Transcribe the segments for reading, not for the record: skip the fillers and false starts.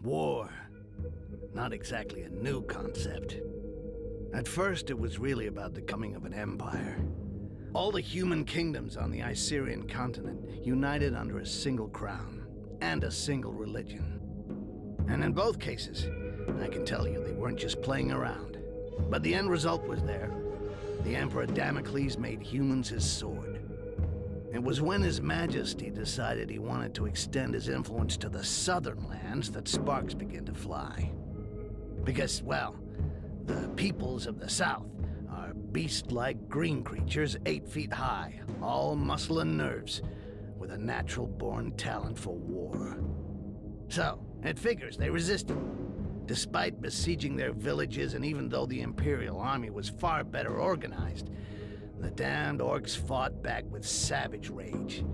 War. Not exactly a new concept. At first, it was really about the coming of an empire. All the human kingdoms on the Icerian continent united under a single crown and a single religion. And in both cases, I can tell you they weren't just playing around. But the end result was there. The Emperor Damocles made humans his sword. It was when His Majesty decided he wanted to extend his influence to the southern lands that sparks began to fly. Because, well, the peoples of the south are beast-like green creatures 8 feet high, all muscle and nerves, with a natural-born talent for war. So, it figures they resisted. Despite besieging their villages, and even though the Imperial army was far better organized, the damned orcs fought back with savage rage,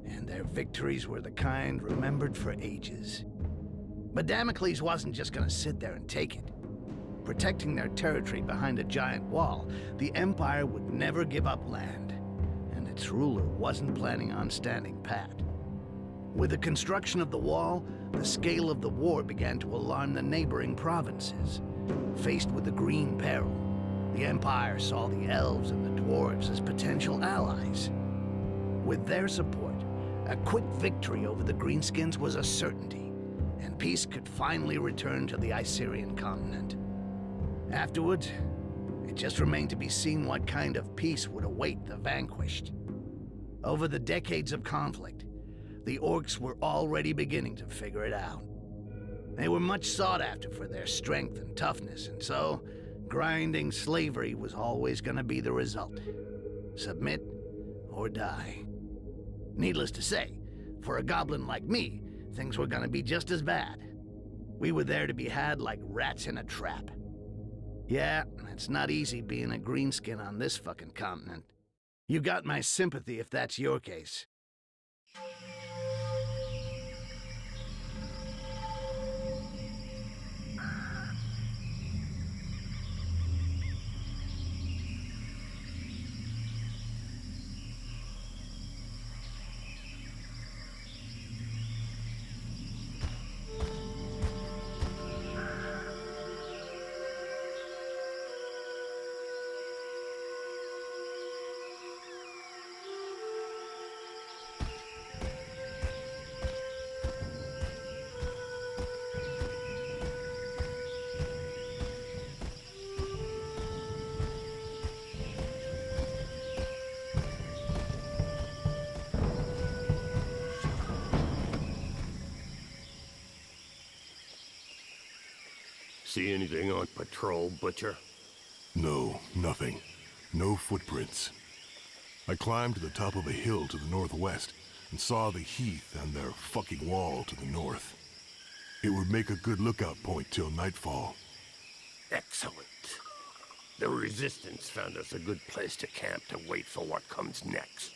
and their victories were the kind remembered for ages. But Damocles wasn't just gonna sit there and take it. Protecting their territory behind a giant wall, the Empire would never give up land, and its ruler wasn't planning on standing pat. With the construction of the wall, the scale of the war began to alarm the neighboring provinces. Faced with the Green Peril, the Empire saw the elves and the dwarves as potential allies. With their support, a quick victory over the Greenskins was a certainty, and peace could finally return to the Icerian continent. Afterwards, it just remained to be seen what kind of peace would await the vanquished. Over the decades of conflict, the orcs were already beginning to figure it out. They were much sought after for their strength and toughness, and so, grinding slavery was always going to be the result. Submit or die. Needless to say, for a goblin like me, things were going to be just as bad. We were there to be had like rats in a trap. Yeah, it's not easy being a greenskin on this fucking continent. You got my sympathy if that's your case. See anything on patrol, Butcher? No, nothing. No footprints. I climbed to the top of a hill to the northwest and saw the heath and their fucking wall to the north. It would make a good lookout point till nightfall. Excellent. The Resistance found us a good place to camp to wait for what comes next.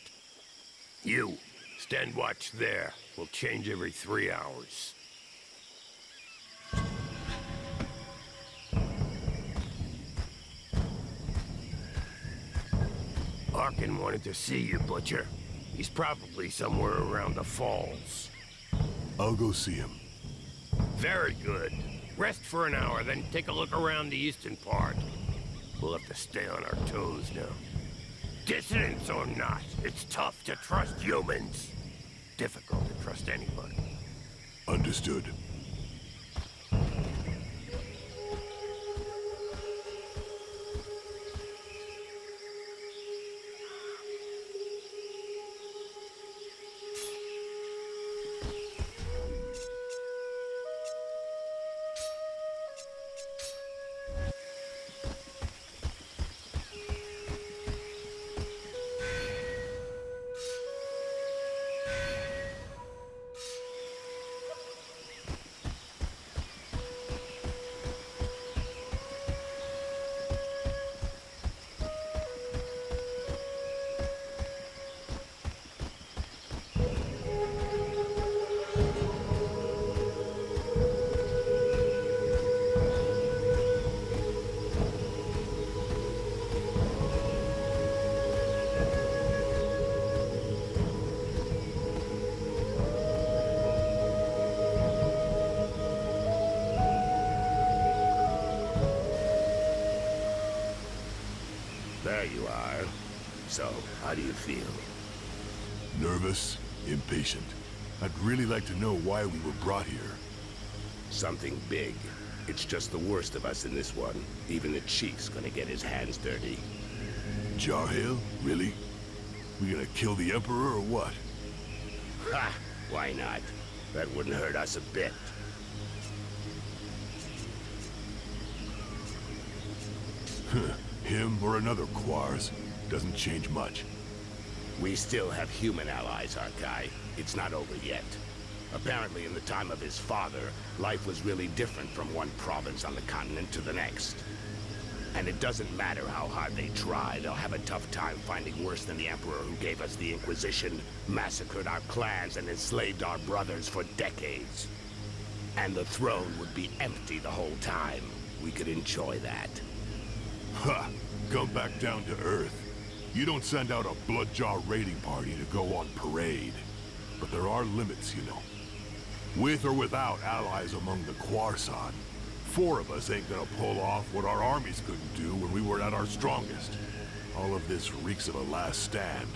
You, stand watch there. We'll change every 3 hours. Arkin wanted to see you, Butcher. He's probably somewhere around the falls. I'll go see him. Very good. Rest for an hour, then take a look around the eastern part. We'll have to stay on our toes now. Dissidents or not, it's tough to trust humans. Difficult to trust anybody. Understood. you are. So, how do you feel? Nervous, impatient. I'd really like to know why we were brought here. Something big. It's just the worst of us in this one. Even the chief's gonna get his hands dirty. Jarhail? Really? We gonna kill the Emperor or what? Ha! Why not? That wouldn't hurt us a bit. Him or another Quars. Doesn't change much. We still have human allies, Arkai. It's not over yet. Apparently, in the time of his father, life was really different from one province on the continent to the next. And it doesn't matter how hard they try, they'll have a tough time finding worse than the Emperor who gave us the Inquisition, massacred our clans, and enslaved our brothers for decades. And the throne would be empty the whole time. We could enjoy that. Ha! Come back down to Earth. You don't send out a Bloodjaw raiding party to go on parade. But there are limits, you know. With or without allies among the Quarsan, 4 of us ain't gonna pull off what our armies couldn't do when we were at our strongest. All of this reeks of a last stand,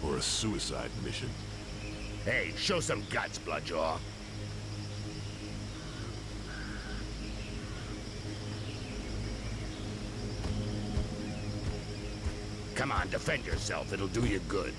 or a suicide mission. Hey, show some guts, Bloodjaw. Come on, defend yourself. It'll do you good.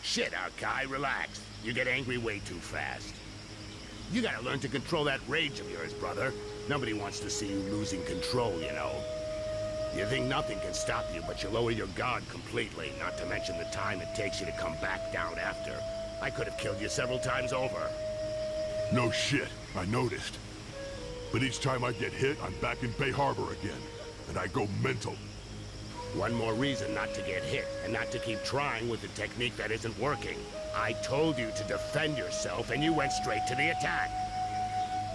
Shit, Arkai, relax. You get angry way too fast. You gotta learn to control that rage of yours, brother. Nobody wants to see you losing control, you know. You think nothing can stop you, but you lower your guard completely, not to mention the time it takes you to come back down after. I could have killed you several times over. No shit, I noticed. But each time I get hit, I'm back in Bay Harbor again, and I go mental. One more reason not to get hit, and not to keep trying with a technique that isn't working. I told you to defend yourself, and you went straight to the attack.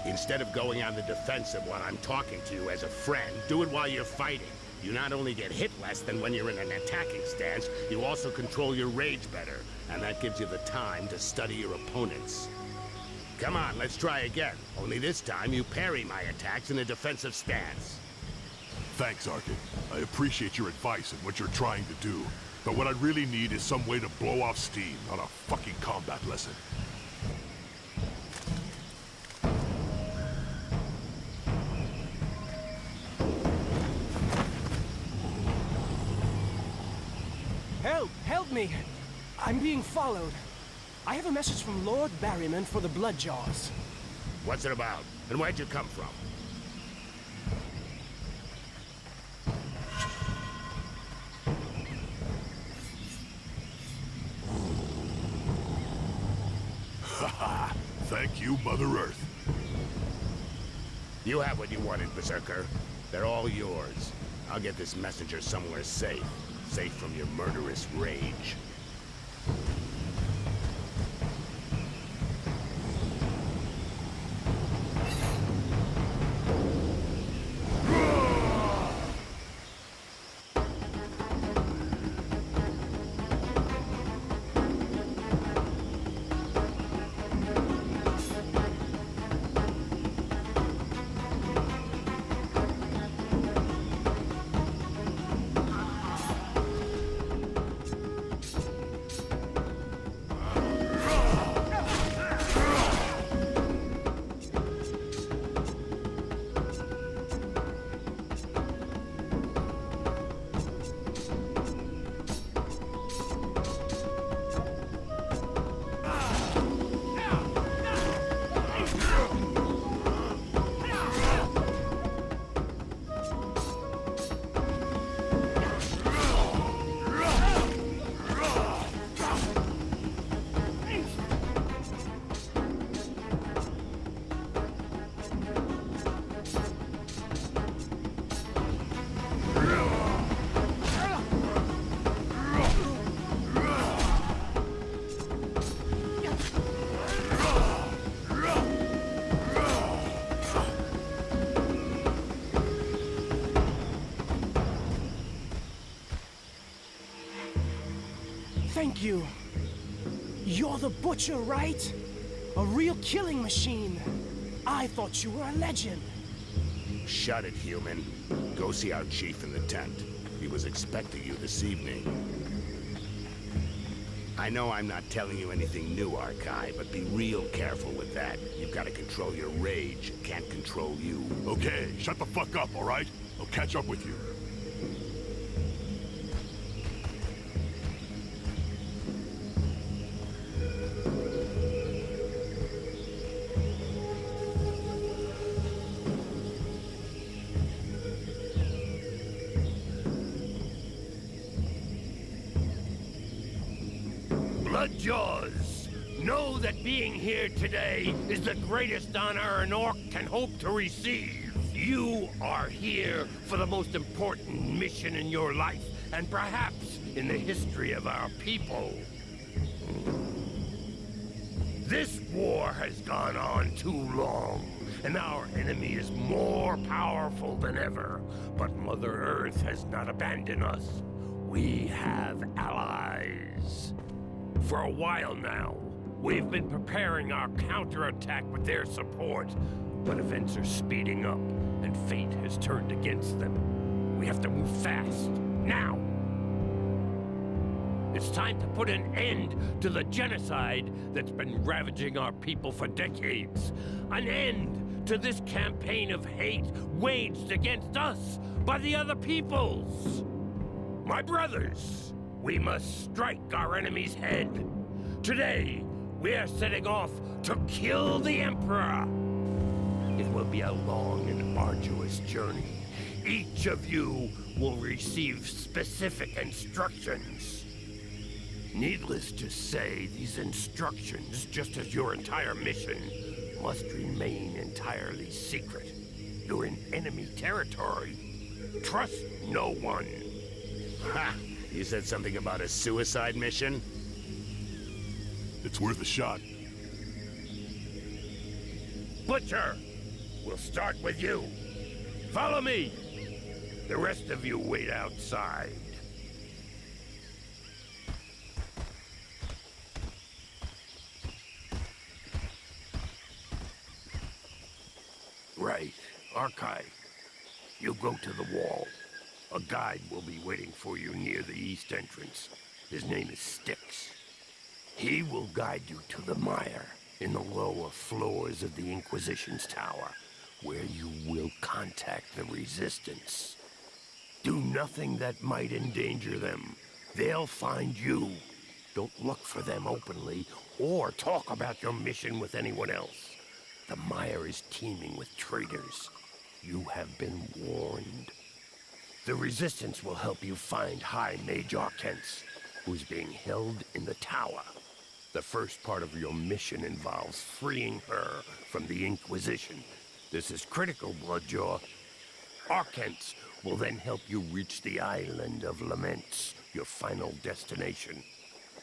Instead of going on the defensive while I'm talking to you as a friend, do it while you're fighting. You not only get hit less than when you're in an attacking stance, you also control your rage better, and that gives you the time to study your opponents. Come on, let's try again. Only this time you parry my attacks in a defensive stance. Thanks, Arkin. I appreciate your advice and what you're trying to do. But what I really need is some way to blow off steam, not a fucking combat lesson. Help! Help me! I'm being followed. I have a message from Lord Barryman for the Bloodjaws. What's it about? And where'd you come from? Haha! Thank you, Mother Earth. You have what you wanted, Berserker. They're all yours. I'll get this messenger somewhere safe. Safe from your murderous rage. you. You're the Butcher, right? A real killing machine. I thought you were a legend. Shut it, human. Go see our chief in the tent. He was expecting you this evening. I know I'm not telling you anything new, Arkai, but be real careful with that. You've got to control your rage. It can't control you. Okay, shut the fuck up, all right? I'll catch up with you. Bloodjaws, know that being here today is the greatest honor an orc can hope to receive. You are here for the most important mission in your life, and perhaps in the history of our people. This war has gone on too long, and our enemy is more powerful than ever. But Mother Earth has not abandoned us. We have allies. For a while now, we've been preparing our counterattack with their support, but events are speeding up, and fate has turned against them. We have to move fast, now! It's time to put an end to the genocide that's been ravaging our people for decades. An end to this campaign of hate waged against us by the other peoples. My brothers, we must strike our enemy's head. Today, we are setting off to kill the Emperor. It will be a long and arduous journey. Each of you will receive specific instructions. Needless to say, these instructions, just as your entire mission, must remain entirely secret. You're in enemy territory. Trust no one. Ha! You said something about a suicide mission? It's worth a shot. Butcher, we'll start with you. Follow me. The rest of you wait outside. Right. Arkai, you go to the wall. A guide will be waiting for you near the east entrance. His name is Styx. He will guide you to the mire in the lower floors of the Inquisition's tower, where you will contact the Resistance. Do nothing that might endanger them. They'll find you. Don't look for them openly, or talk about your mission with anyone else. The mire is teeming with traitors. You have been warned. The Resistance will help you find High Mage Arcens, who's being held in the tower. The first part of your mission involves freeing her from the Inquisition. This is critical, Bloodjaw. Arcens will then help you reach the Island of Laments, your final destination,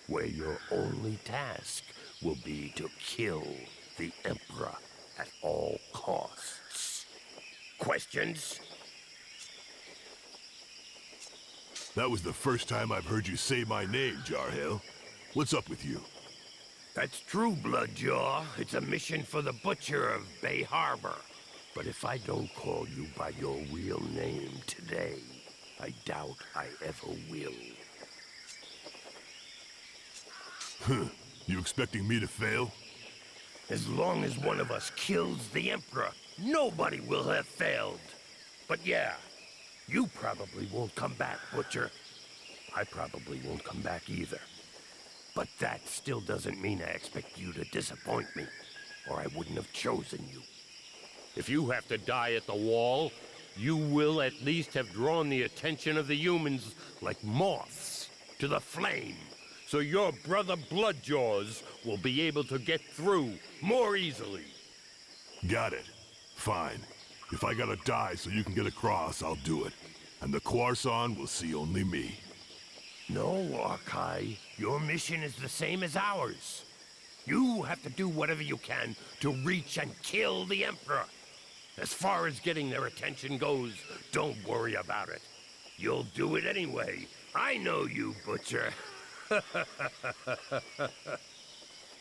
where your only task will be to kill the Emperor at all costs. Questions? That was the first time I've heard you say my name, Jarhill. What's up with you? That's true, Bloodjaw. It's a mission for the Butcher of Bay Harbor. But if I don't call you by your real name today, I doubt I ever will. Huh. You expecting me to fail? As long as one of us kills the Emperor, nobody will have failed. But yeah, you probably won't come back, Butcher. I probably won't come back either. But that still doesn't mean I expect you to disappoint me, or I wouldn't have chosen you. If you have to die at the wall, you will at least have drawn the attention of the humans like moths to the flame, so your brother Bloodjaws will be able to get through more easily. Got it. Fine. If I gotta die so you can get across, I'll do it. And the Quarson will see only me. No, Arkai. Your mission is the same as ours. You have to do whatever you can to reach and kill the Emperor. As far as getting their attention goes, don't worry about it. You'll do it anyway. I know you, Butcher.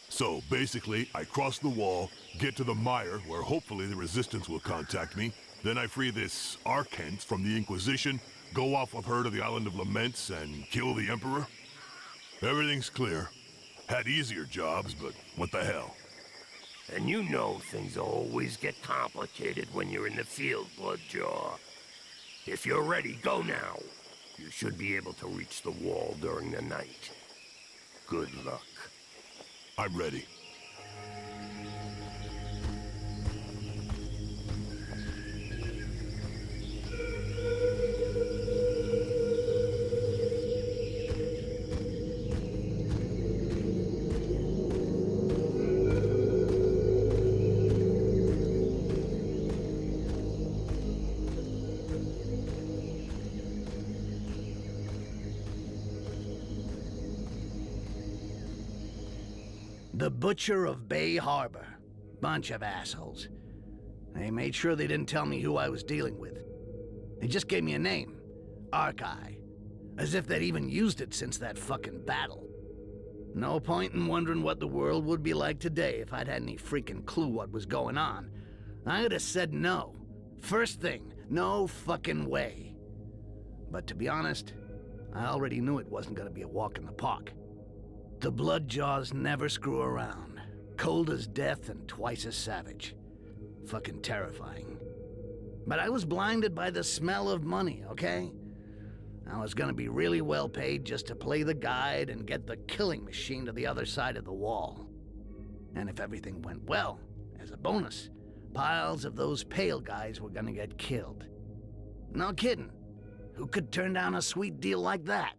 So basically, I cross the wall, get to the mire, where hopefully the Resistance will contact me. Then I free this Archent from the Inquisition, go off with her to the Island of Laments, and kill the Emperor. Everything's clear. Had easier jobs, but what the hell? And you know things always get complicated when you're in the field, Bloodjaw. If you're ready, go now. You should be able to reach the wall during the night. Good luck. I'm ready. The Butcher of Bay Harbor. Bunch of assholes. They made sure they didn't tell me who I was dealing with. They just gave me a name. Arkai. As if they'd even used it since that fucking battle. No point in wondering what the world would be like today if I'd had any freaking clue what was going on. I'd have said no. First thing, no fucking way. But to be honest, I already knew it wasn't gonna be a walk in the park. The Bloodjaws never screw around. Cold as death and twice as savage. Fucking terrifying. But I was blinded by the smell of money, okay? I was gonna be really well paid just to play the guide and get the killing machine to the other side of the wall. And if everything went well, as a bonus, piles of those pale guys were gonna get killed. No kidding. Who could turn down a sweet deal like that?